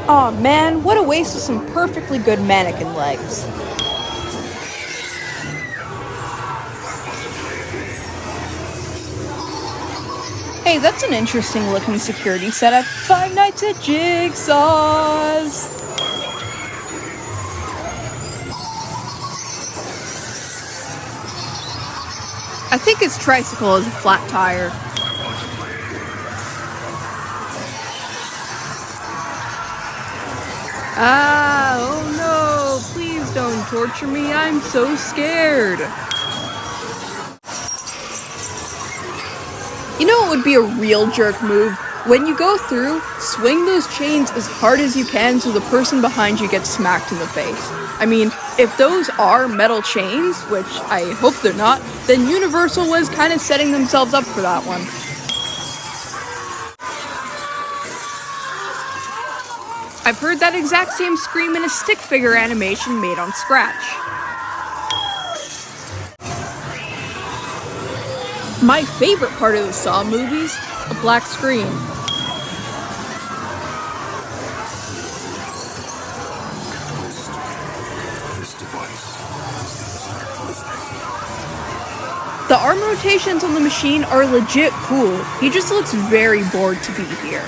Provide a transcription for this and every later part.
Aw man, what a waste of some perfectly good mannequin legs. Hey, that's an interesting looking security setup. Five Nights at Jigsaw's! I think his tricycle is a flat tire. Ah, oh no, please don't torture me, I'm so scared. You know what would be a real jerk move? When you go through, swing those chains as hard as you can so the person behind you gets smacked in the face. I mean, if those are metal chains, which I hope they're not, then Universal was kind of setting themselves up for that one. I've heard that exact same scream in a stick figure animation made on Scratch. My favorite part of the Saw movies, a black screen. The arm rotations on the machine are legit cool. He just looks very bored to be here.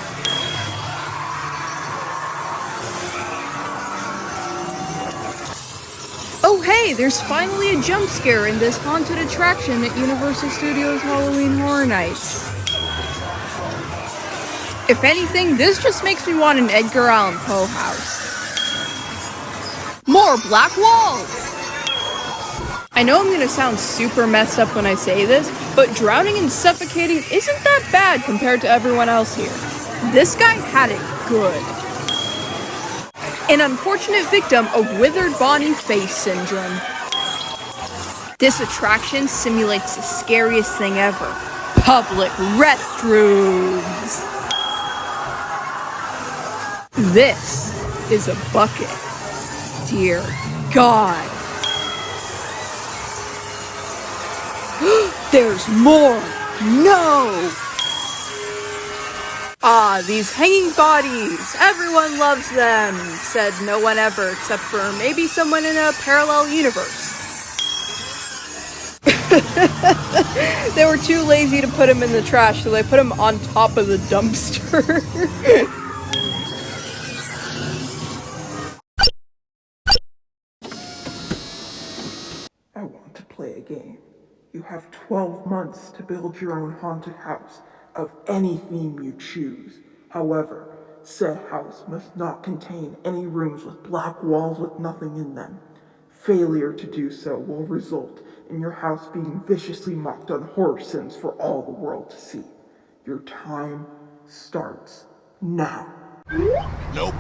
Oh hey, there's finally a jump scare in this haunted attraction at Universal Studios Halloween Horror Nights. If anything, this just makes me want an Edgar Allan Poe house. More black walls! I know I'm gonna sound super messed up when I say this, but drowning and suffocating isn't that bad compared to everyone else here. This guy had it good. An unfortunate victim of withered Bonnie face syndrome. This attraction simulates the scariest thing ever. Public restrooms! This is a bucket. Dear God. There's more! No! Ah, these hanging bodies! Everyone loves them! Said no one ever, except for maybe someone in a parallel universe. They were too lazy to put him in the trash, so they put him on top of the dumpster. I want to play a game. You have 12 months to build your own haunted house of any theme you choose. However, said house must not contain any rooms with black walls with nothing in them. Failure to do so will result in your house being viciously mocked on horror sins for all the world to see. Your time starts now. Nope.